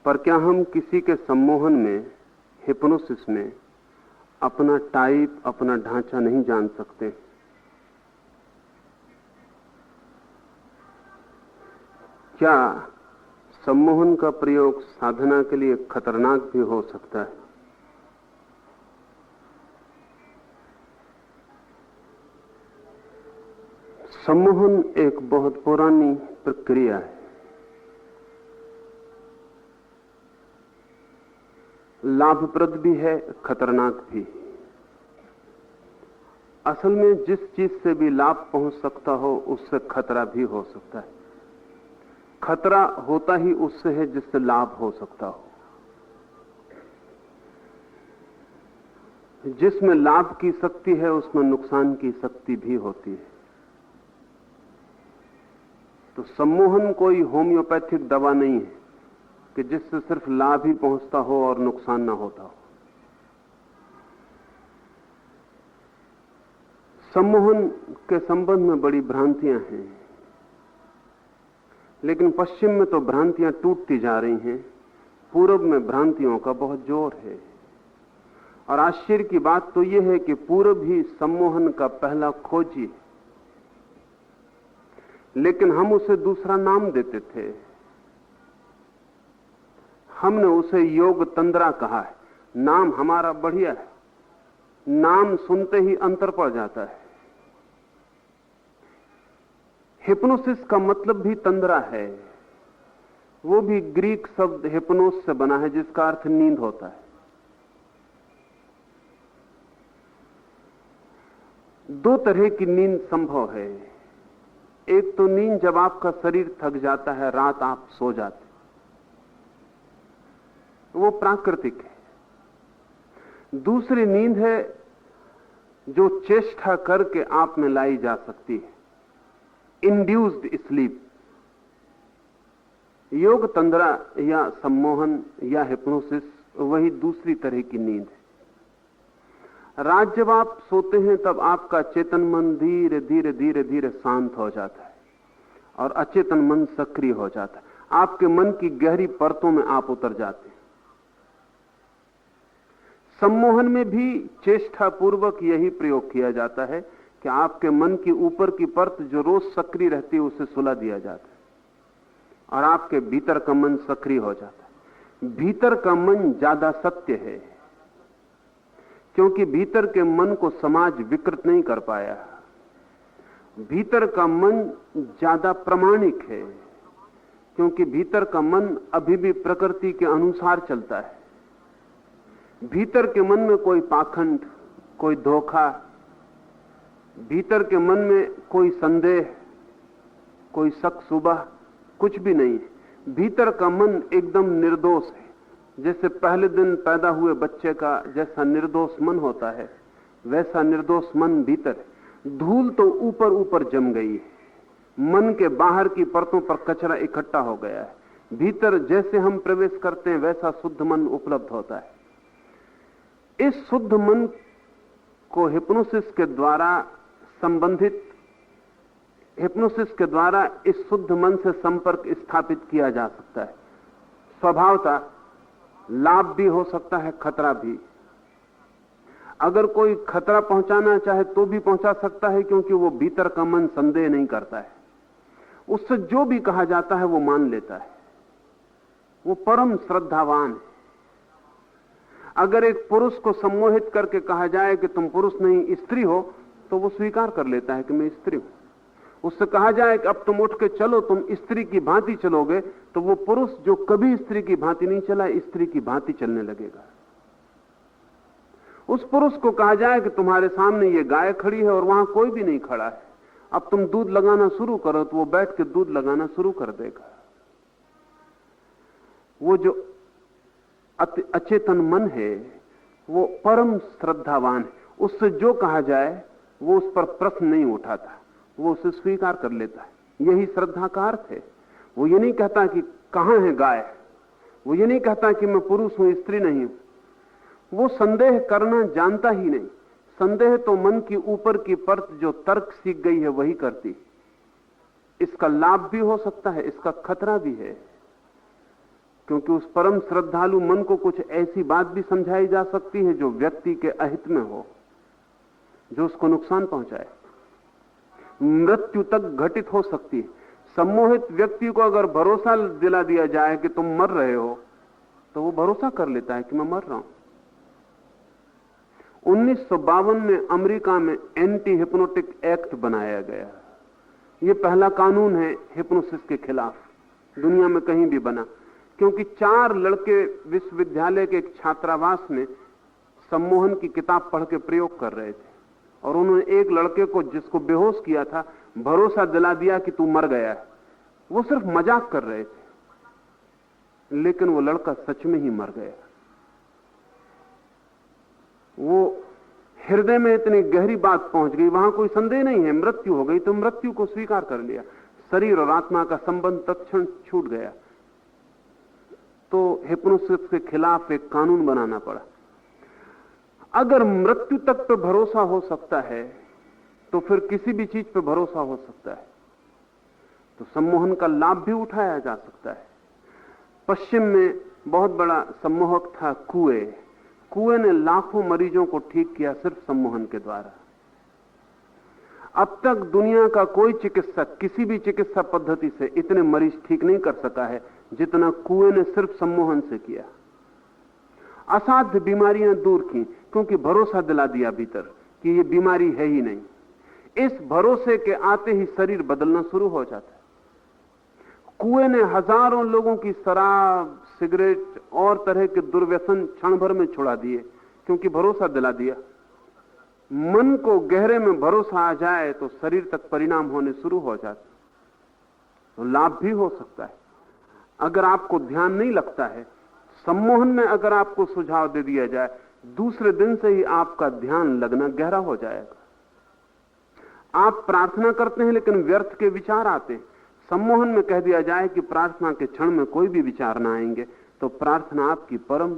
पर क्या हम किसी के सम्मोहन में, हिप्नोसिस में अपना टाइप, अपना ढांचा नहीं जान सकते? क्या सम्मोहन का प्रयोग साधना के लिए खतरनाक भी हो सकता है? सम्मोहन एक बहुत पुरानी प्रक्रिया है। लाभप्रद भी है, खतरनाक भी। असल में जिस चीज से भी लाभ पहुंच सकता हो उससे खतरा भी हो सकता है। खतरा होता ही उससे है जिससे लाभ हो सकता हो। जिसमें लाभ की शक्ति है उसमें नुकसान की शक्ति भी होती है। तो सम्मोहन कोई होम्योपैथिक दवा नहीं है कि जिससे सिर्फ लाभ ही पहुंचता हो और नुकसान ना होता हो। सम्मोहन के संबंध में बड़ी भ्रांतियां हैं, लेकिन पश्चिम में तो भ्रांतियां टूटती जा रही हैं, पूरब में भ्रांतियों का बहुत जोर है। और आश्चर्य की बात तो यह है कि पूरब ही सम्मोहन का पहला खोजी है, लेकिन हम उसे दूसरा नाम देते थे। हमने उसे योग तंद्रा कहा है। नाम हमारा बढ़िया है, नाम सुनते ही अंतर पड़ जाता है। हिप्नोसिस का मतलब भी तंद्रा है, वो भी ग्रीक शब्द हिप्नोस से बना है जिसका अर्थ नींद होता है। दो तरह की नींद संभव है। एक तो नींद जब आपका शरीर थक जाता है, रात आप सो जाते, वो प्राकृतिक है। दूसरी नींद है जो चेष्टा करके आप में लाई जा सकती है, इंड्यूस्ड स्लीप। योग तंद्रा या सम्मोहन या हिप्नोसिस वही दूसरी तरह की नींद है। रात जब आप सोते हैं तब आपका चेतन मन धीरे धीरे धीरे धीरे शांत हो जाता है और अचेतन मन सक्रिय हो जाता है। आपके मन की गहरी परतों में आप उतर जाते हैं। सम्मोहन में भी चेष्टा पूर्वक यही प्रयोग किया जाता है कि आपके मन की ऊपर की परत जो रोज सक्रिय रहती है उसे सुला दिया जाता है और आपके भीतर का मन सक्रिय हो जाता है। भीतर का मन ज्यादा सत्य है, क्योंकि भीतर के मन को समाज विकृत नहीं कर पाया। भीतर का मन ज्यादा प्रामाणिक है, क्योंकि भीतर का मन अभी भी प्रकृति के अनुसार चलता है। भीतर के मन में कोई पाखंड, कोई धोखा, भीतर के मन में कोई संदेह, कोई शक सुबह कुछ भी नहीं है। भीतर का मन एकदम निर्दोष है। जैसे पहले दिन पैदा हुए बच्चे का जैसा निर्दोष मन होता है, वैसा निर्दोष मन भीतर है। धूल तो ऊपर ऊपर जम गई है, मन के बाहर की परतों पर कचरा इकट्ठा हो गया है। भीतर जैसे हम प्रवेश करते हैं वैसा शुद्ध मन उपलब्ध होता है। इस शुद्ध मन को हिप्नोसिस के द्वारा संबंधित, हिप्नोसिस के द्वारा इस शुद्ध मन से संपर्क स्थापित किया जा सकता है। स्वभावतः लाभ भी हो सकता है, खतरा भी। अगर कोई खतरा पहुंचाना चाहे तो भी पहुंचा सकता है, क्योंकि वो भीतर का मन संदेह नहीं करता है। उससे जो भी कहा जाता है वो मान लेता है, वो परम श्रद्धावान है। अगर एक पुरुष को सम्मोहित करके कहा जाए कि तुम पुरुष नहीं स्त्री हो, तो वो स्वीकार कर लेता है कि मैं स्त्री हूं। उससे कहा जाए कि अब तुम उठ के चलो, तुम स्त्री की भांति चलोगे, तो वो पुरुष जो कभी स्त्री की भांति नहीं चला, स्त्री की भांति चलने लगेगा। उस पुरुष को कहा जाए कि तुम्हारे सामने ये गाय खड़ी है और वहां कोई भी नहीं खड़ा है, अब तुम दूध लगाना शुरू करो, तो वो बैठ के दूध लगाना शुरू कर देगा। वो जो अचेतन मन है वो परम श्रद्धावान है। उससे जो कहा जाए वो उस पर प्रश्न नहीं उठाता, वो उसे स्वीकार कर लेता है। यही श्रद्धा का अर्थ है। वो ये नहीं कहता कि कहां है गाय, वो ये नहीं कहता कि मैं पुरुष हूं स्त्री नहीं हूं। वो संदेह करना जानता ही नहीं। संदेह तो मन की ऊपर की परत जो तर्क सीख गई है वही करती। इसका लाभ भी हो सकता है, इसका खतरा भी है, क्योंकि उस परम श्रद्धालु मन को कुछ ऐसी बात भी समझाई जा सकती है जो व्यक्ति के अहित में हो, जो उसको नुकसान पहुंचाए, मृत्यु तक घटित हो सकती है। सम्मोहित व्यक्ति को अगर भरोसा दिला दिया जाए कि तुम मर रहे हो, तो वो भरोसा कर लेता है कि मैं मर रहा हूं। 1952 में अमेरिका में एंटी हिप्नोटिक एक्ट बनाया गया। यह पहला कानून है हिप्नोसिस के खिलाफ, दुनिया में कहीं भी बना, क्योंकि 4 लड़के विश्वविद्यालय के एक छात्रावास में सम्मोहन की किताब पढ़ के प्रयोग कर रहे थे, और उन्होंने एक लड़के को, जिसको बेहोश किया था, भरोसा दिला दिया कि तू मर गया है। वो सिर्फ मजाक कर रहे थे, लेकिन वो लड़का सच में ही मर गया। वो हृदय में इतनी गहरी बात पहुंच गई, वहां कोई संदेह नहीं है, मृत्यु हो गई, तो मृत्यु को स्वीकार कर लिया, शरीर और आत्मा का संबंध तत्क्षण छूट गया। तो हिप्नोसिस के खिलाफ एक कानून बनाना पड़ा। अगर मृत्यु तक पे भरोसा हो सकता है, तो फिर किसी भी चीज पे भरोसा हो सकता है। तो सम्मोहन का लाभ भी उठाया जा सकता है। पश्चिम में बहुत बड़ा सम्मोहक था कुएं ने लाखों मरीजों को ठीक किया सिर्फ सम्मोहन के द्वारा। अब तक दुनिया का कोई चिकित्सक किसी भी चिकित्सा पद्धति से इतने मरीज ठीक नहीं कर सका है जितना कुएं ने सिर्फ सम्मोहन से किया। असाध्य बीमारियां दूर की, क्योंकि भरोसा दिला दिया भीतर कि ये बीमारी है ही नहीं। इस भरोसे के आते ही शरीर बदलना शुरू हो जाता है। कुएं ने हजारों लोगों की शराब, सिगरेट और तरह के दुर्व्यसन क्षण भर में छुड़ा दिए, क्योंकि भरोसा दिला दिया। मन को गहरे में भरोसा आ जाए तो शरीर तक परिणाम होने शुरू हो जाते, तो लाभ भी हो सकता है। अगर आपको ध्यान नहीं लगता है, सम्मोहन में अगर आपको सुझाव दे दिया जाए, दूसरे दिन से ही आपका ध्यान लगना गहरा हो जाएगा। आप प्रार्थना करते हैं लेकिन व्यर्थ के विचार आते हैं। सम्मोहन में कह दिया जाए कि प्रार्थना के क्षण में कोई भी विचार ना आएंगे, तो प्रार्थना आपकी परम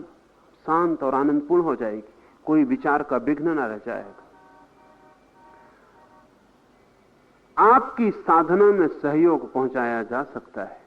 शांत और आनंदपूर्ण हो जाएगी, कोई विचार का विघ्न ना रह जाएगा। आपकी साधना में सहयोग पहुंचाया जा सकता है।